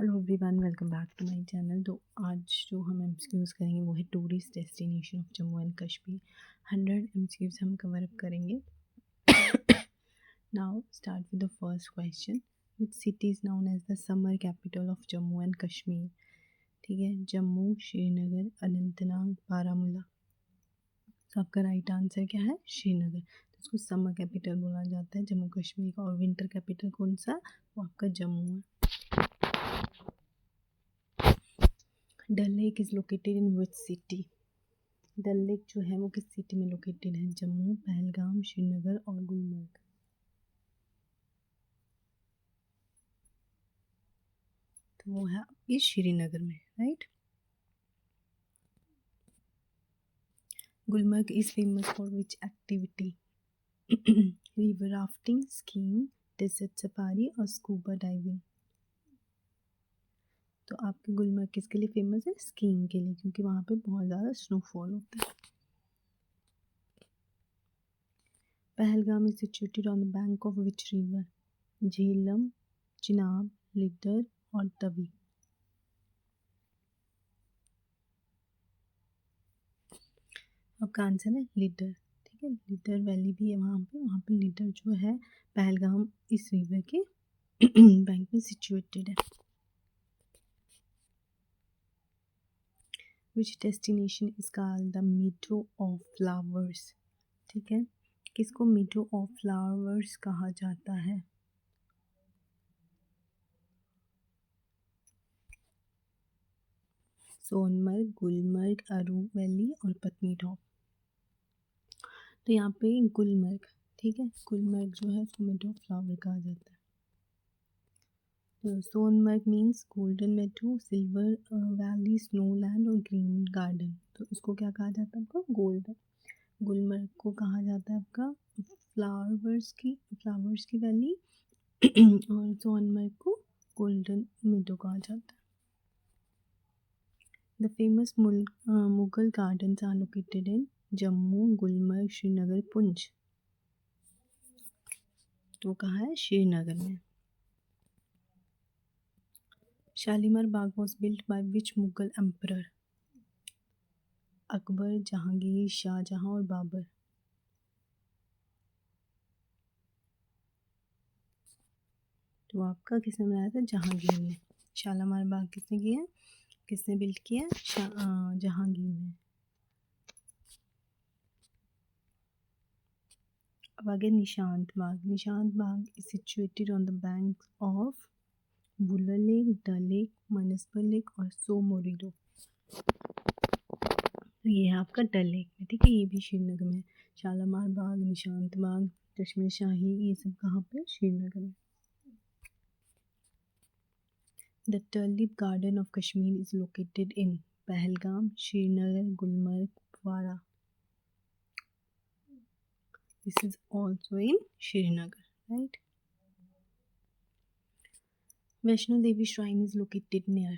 Hello everyone, welcome back to my channel. तो आज जो हम एमसीक्यूज़ करेंगे वो है tourist destination of Jammu and Kashmir. 100 MCQs हम कवर अप करेंगे। Now start with the first question. Which city is known as the summer capital of Jammu and Kashmir? ठीक है, जम्मू, श्रीनगर, अनंतनाग, बारामूला। तो आपका राइट आंसर क्या है? श्रीनगर। तो इसको समर कैपिटल बोला जाता है जम्मू कश्मीर का। और विंटर कैपिटल कौन सा? वो आपका जम्मू है। Dal lake is located in which city? Dal lake जो है वो किस सिटी में लोकेटेड है? जम्मू, पहलगाम, श्रीनगर और गुलमर्ग। तो वो है आपकी श्रीनगर में, right. Gulmarg is famous for which activity? River rafting, skiing, desert safari और स्कूबा डाइविंग। तो आपके गुलमर्ग किसके लिए फेमस है? स्कीइंग के लिए, क्योंकि वहाँ पे बहुत ज़्यादा स्नोफॉल होता है। Pahalgam is situated on the bank of which river? Jhelum, Chenab, leader और तवी। आपका आंसर है लिडर। ठीक है, लिडर वैली भी है वहाँ पे लिडर जो है पहलगाम इस रिवर के बैंक में सिचुएटेड है। Which destination is called the meadow of flowers? ठीक है, किसको मीडो ऑफ फ्लावर्स कहा जाता है? सोनमर्ग, गुलमर्ग, अरू वैली और पत्नीटॉप। तो यहाँ पे गुलमर्ग, ठीक है, गुलमर्ग जो है उसको मीडो ऑफ फ्लावर कहा जाता है। तो सोनमर्ग मीन्स गोल्डन मेडो, सिल्वर वैली, स्नोलैंड और ग्रीन गार्डन। तो इसको क्या कहा जाता है आपका? गोल्डन। गुलमर्ग को कहा जाता है आपका फ्लावर्स की वैली और सोनमर्ग को गोल्डन मेडो कहा जाता है। The famous Mughal gardens are located in Jammu, Gulmarg, Srinagar, Poonch. तो कहाँ है? श्रीनगर में। Shalimar Bagh was built by which Mughal emperor? Akbar, Jahangir, Shahjahan और बाबर। तो आपका किसने बनाया था? जहांगीर ने। शालीमार बाग किसने किया? किसने बिल्ड किया? जहांगीर ने। अब आगे Nishat Bagh. Nishat Bagh is situated on the bank of Wular lake, Dal lake, Manasbal lake और सोमोरिडो। तो ये है आपका डल लेक में, ठीक है, ये भी श्रीनगर में। शालीमार बाग, निशांत बाग, चश्मे शाही, ये सब कहाँ पे? श्रीनगर में। The tulip garden of Kashmir is located in Pahalgam, Srinagar, Gulmarg, Kupwara. This is also in Srinagar, right? Vaishno Devi Shrine is located near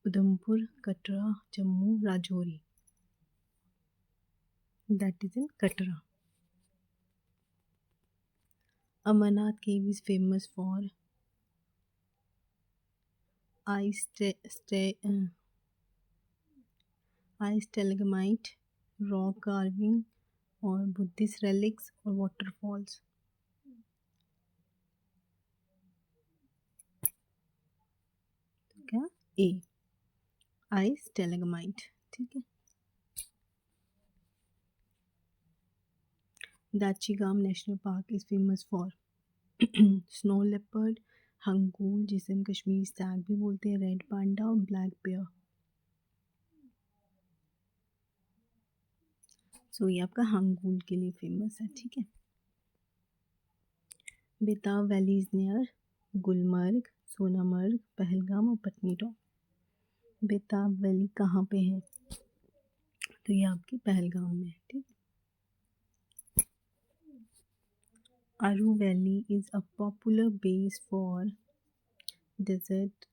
Udhampur, Katra, Jammu, Rajouri. That is in Katra. Amarnath Cave is famous for ice stalagmite, rock carving और Buddhist relics और waterfalls. क्या? A. ice stalagmite, ठीक है। Dachigam national park is famous for snow leopard, hangul जिसे हम Kashmiri Stag भी बोलते हैं, रेड पांडा और ब्लैक बेयर। सो ये आपका हंगूल के लिए फेमस है, ठीक है। बेताब valley is near Gulmarg, Sonamarg, Pahalgam और पत्नीटॉप। बेताब वैली कहाँ पे है? तो ये आपकी पहलगाम में है, ठीक। Aru valley is a popular base for desert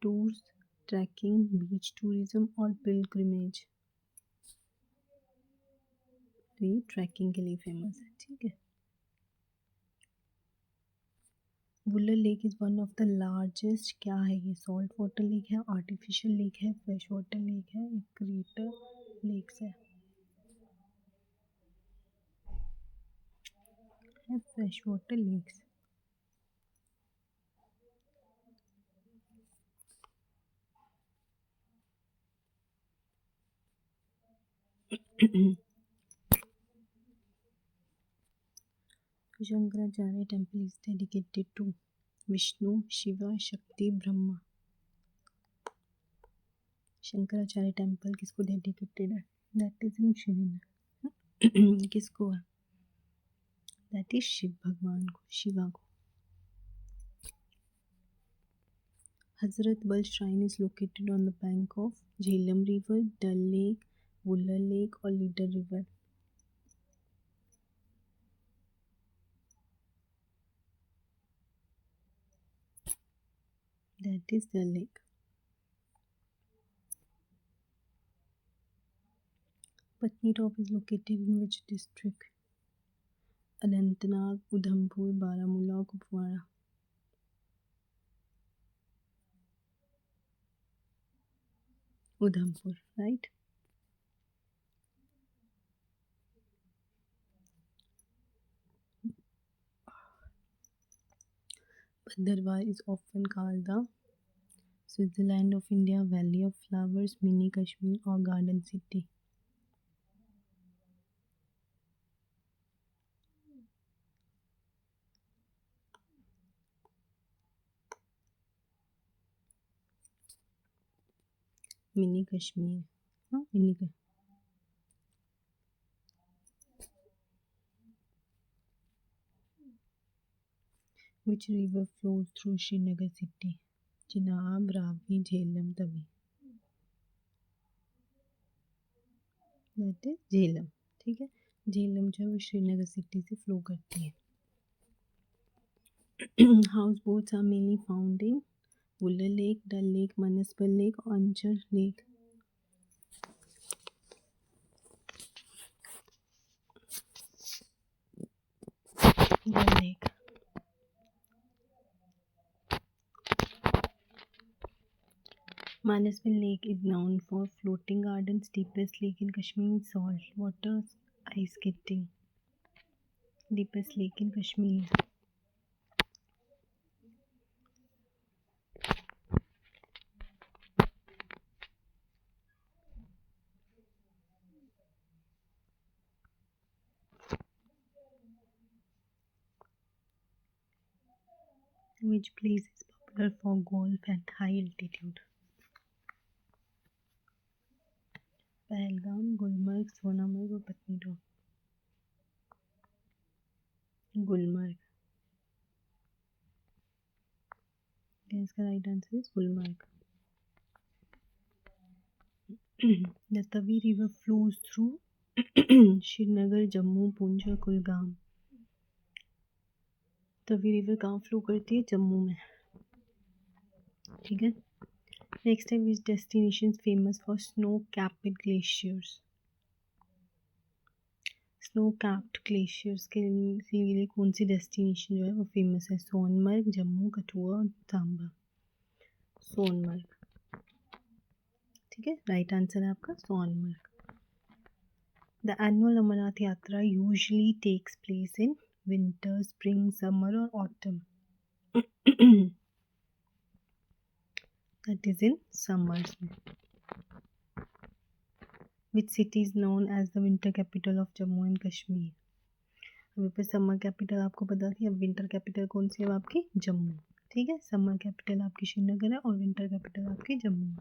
tours, trekking, beach tourism और पिलग्रिमेज। तो ये ट्रैकिंग के लिए फेमस है, ठीक है। Wular lake is one of the largest, क्या है ये, सॉल्ट वाटर लेक है, आर्टिफिशियल लेक है, फ्रेश वाटर लेक है, एक क्रेटर लेक्स है fresh water lakes. Shankaracharya temple is dedicated to Vishnu, Shiva, Shakti, Brahma. Shankaracharya temple किसको डेडिकेटेड है? That is in Srinagar. किसको है? दैट इज शिव भगवान को, शिवा को। Hazratbal shrine is located on the bank of Jhelum river, Dal lake, Wular lake और Lidder river. That is Dal lake. Patnitop is located in which district? Anantnag, Udhampur, Baramulla और Kupwara. Udhampur, right. Bhaderwah is often called the Switzerland of India, Valley of Flowers, Mini Kashmir or Garden City. Mini Kashmir. हाँ, Mini Kashmir. Which river flows through Srinagar city? Chenab, Ravi, Jhelum, Tawi. That is Jhelum. ठीक है, झेलम जो है वो Srinagar city से flow करती है। House boats are mainly found in Wular lake, Dal lake, Manasbal lake और Anchar lake. Dal lake. Manasville Lake is known for floating gardens, deepest lake in Kashmir, salt water, ice skating. Deepest lake in Kashmir. Which place is popular for golf at high altitude? Pahalgam, Gulmarg, Sonamarg और पत्नीटॉप। गुलमर्ग। इसका right answer is Gulmarg. The Tavi river flows through Srinagar, Jammu, Poonch और Kulgam. Tawi river कहाँ flow करती है? जम्मू में। ठीक है, next है which destination famous for snow capped glaciers? Snow capped glaciers के लिए कौन सी डेस्टिनेशन जो है वो फेमस है? सोनमर्ग, जम्मू, कठुआ और सांबा। सोनमर्ग। ठीक है, राइट आंसर है आपका Sonamarg. The annual Amarnath Yatra usually takes place in winter, spring, summer और autumn. That is in summers में। Which city is known as the winter capital of Jammu and Kashmir? अभी पर समर कैपिटल आपको पता थी, अब विंटर कैपिटल कौन सी है आपकी? जम्मू। ठीक है, समर कैपिटल आपकी श्रीनगर है और विंटर कैपिटल आपकी जम्मू है।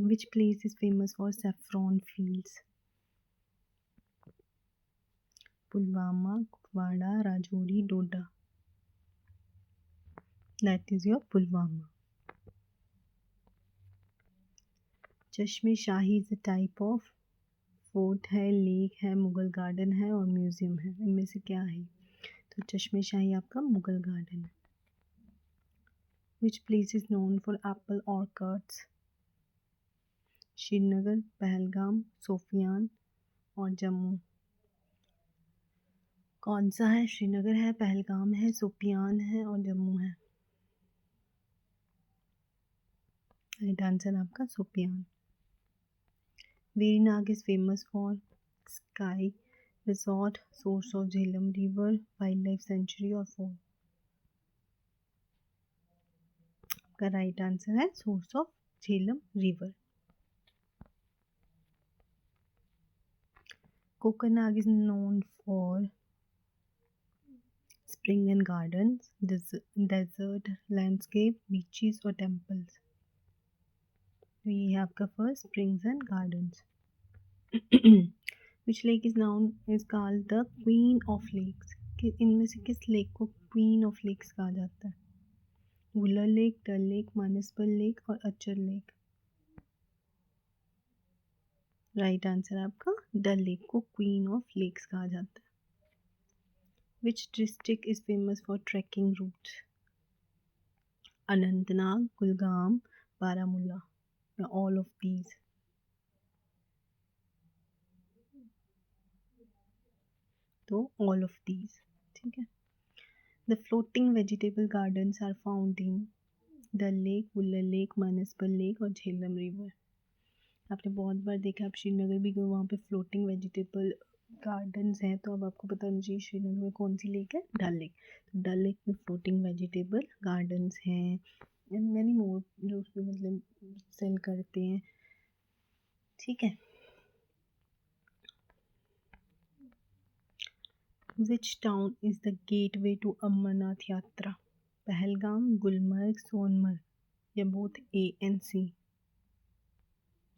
Which place is famous for saffron fields? Pulwama, Kupwara, Rajouri, Doda. That is your Pulwama. Chashme Shahi is a type of fort है, लेक है, मुगल गार्डन है और म्यूजियम है, इनमें से क्या है? तो चश्मे शाही आपका मुगल गार्डन है। Which place is known for apple orchards? Srinagar, Pahalgam, Shopian और जम्मू। कौन सा है? श्रीनगर है, पहलगाम है, सोपियान है और जम्मू है। राइट आंसर आपका Shopian. Verinag is famous for ski resort, source of Jhelum river, wild life sanctuary और फोर्ट। आपका राइट आंसर है source of Jhelum river. Kokernag is known for spring and gardens, desert landscape, beaches or temples. तो ये है आपका first springs and gardens. Which lake is called the queen of lakes? इनमें से किस लेक को queen of lakes कहा जाता है? Wular lake, Dal lake, Manasbal lake और अचर लेक। राइट आंसर आपका डल लेक को क्वीन ऑफ लेक्स कहा जाता है। Which district is famous for trekking routes? Anantnag, Kulgam, Baramulla, all of these? तो all of these, ठीक है। The floating vegetable gardens are found in Dal lake, Wular lake, Manasbal lake और झेलम रिवर। आपने बहुत बार देखा, आप श्रीनगर भी गए, वहाँ पे फ्लोटिंग वेजिटेबल गार्डन्स हैं, तो अब आपको पता होना चाहिए श्रीनगर में कौन सी लेक है? डल लेक। तो डल लेक में फ्लोटिंग वेजिटेबल गार्डन्स हैं एंड मैनी मोर जो उसमें मतलब सेल करते हैं, ठीक है। Which town is the gateway to Amarnath Yatra? Pahalgam, Gulmarg, Sonamarg या बोथ ए एंड सी?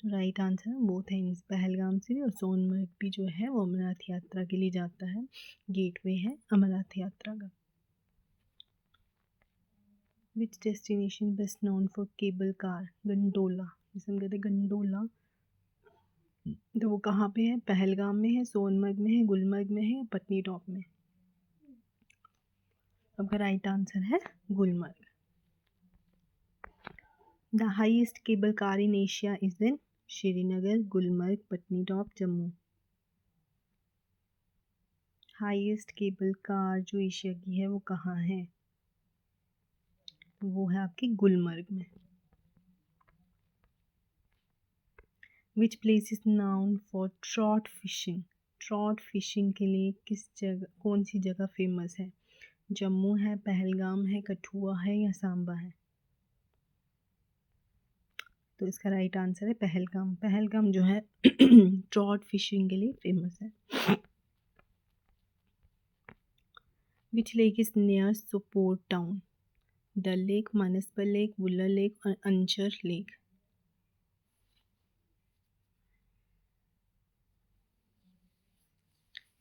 तो राइट आंसर बोथ है, पहलगाम से भी और सोनमर्ग भी जो है वो अमरनाथ यात्रा के लिए जाता है, गेटवे है अमरनाथ यात्रा का। Which destination best known for cable car? Gondola, जैसे हम कहते हैं गंडोला, तो वो कहाँ पे है? पहलगाम में है, सोनमर्ग में है, गुलमर्ग में है, पत्नी टॉप में? आपका राइट आंसर है Gulmarg. The highest cable car in Asia is in Srinagar, Gulmarg, Patnitop, Jammu? Highest cable car जो एशिया की है वो कहाँ है? वो है आपकी गुलमर्ग में। विच place is noun for trout fishing? Trout fishing के लिए किस जगह, कौन सी जगह फेमस है? जम्मू है, पहलगाम है, कठुआ है या सांबा है? तो इसका राइट आंसर है पहलगाम। पहलगाम जो है ट्रॉट फिशिंग के लिए फेमस है। Which lake is near Sopore town? Dal lake, Manasbal lake, Wular lake और Anchar lake?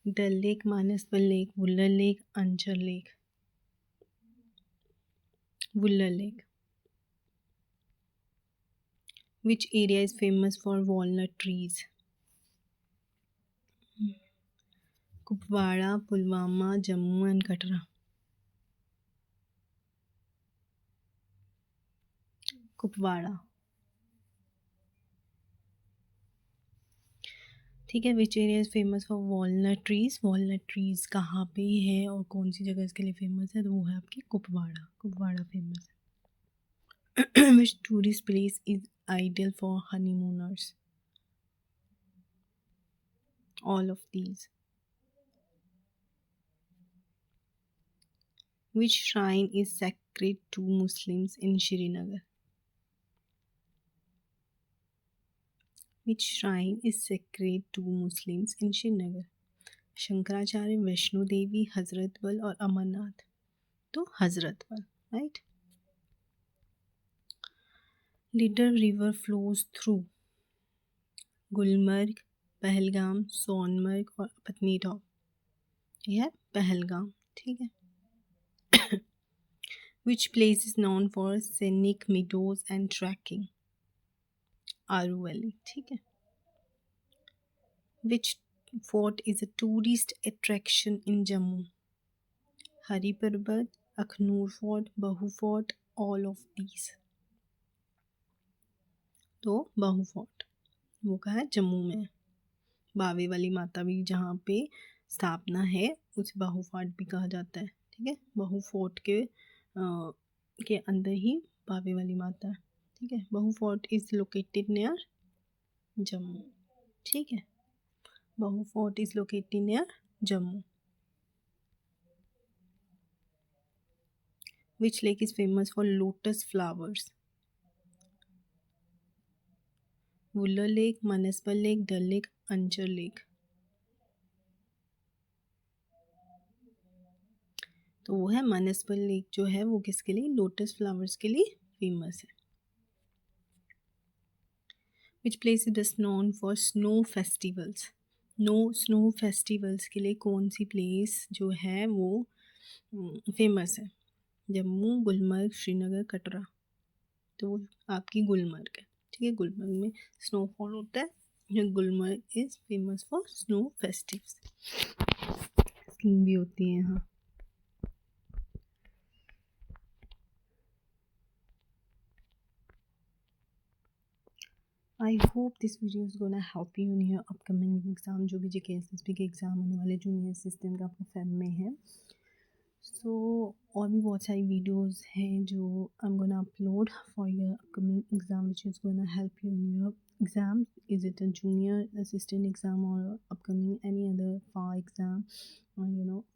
Dal lake, Manasbal lake, Wular lake, Anchar lake? Wular lake. Which area is famous for walnut trees? Kupwara, Pulwama, Jammu and Katra? Kupwara, ठीक है। Which area is famous for walnut trees? Walnut trees कहाँ पे है और कौन सी जगह इसके लिए फेमस है? तो वो है आपकी कुपवाड़ा। कुपवाड़ा फेमस है। Which tourist place is ideal for honeymooners? All of these. Which shrine is sacred to Muslims in Srinagar? Which shrine is sacred to Muslims in Srinagar? Shankaracharya, Vaishno Devi, Hazratbal और अमरनाथ? तो Hazratbal, right. Lidder river flows through Gulmarg, Pahalgam, Sonamarg और Patnitop? यह है पहलगाम, ठीक है। Which place is known for scenic meadows and trekking? Aru valley, ठीक है। विच fort is a tourist attraction in Jammu? Hari Parbat, Akhnoor fort, Bahu fort, all of these? तो बहु फोर्ट, वो कहा है जम्मू में, बावे वाली माता भी जहाँ पे स्थापना है उसे बाहू फोर्ट भी कहा जाता है। ठीक है, बाहू फोर्ट के अंदर ही बावे वाली माता है। ठीक है, Bahu fort is located near Jammu. ठीक है, Bahu fort is located near Jammu. Which lake is famous for lotus flowers? Wular lake, Manasbal lake, Dal lake, Anchar lake. तो वो है मनसबल लेक, जो है वो किसके लिए? लोटस फ्लावर्स के लिए फेमस है। Which place is best known for snow festivals? Snow festivals के लिए कौन सी प्लेस जो है वो फेमस है? जम्मू, गुलमर्ग, श्रीनगर, कटरा। तो वो आपकी गुलमर्ग है। ठीक है, गुलमर्ग में स्नोफॉल होता है। Gulmarg is famous for snow festivals. Skiing भी होती है यहाँ। I hope this video is gonna help you in your upcoming exam, जो भी JKSSB के एग्ज़ाम होने वाले जूनियर असिस्टेंट का आपका फेब में है। सो और भी बहुत सारी वीडियोस हैं जो I am gonna upload for your upcoming exam which is gonna help you in your exam. Is it a junior assistant exam or upcoming any other FAR exam, or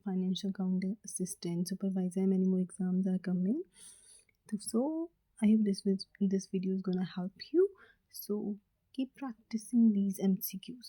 financial accounting assistant, supervisor, many more exams are coming. So I hope this video is gonna help you. So keep practicing these MCQs.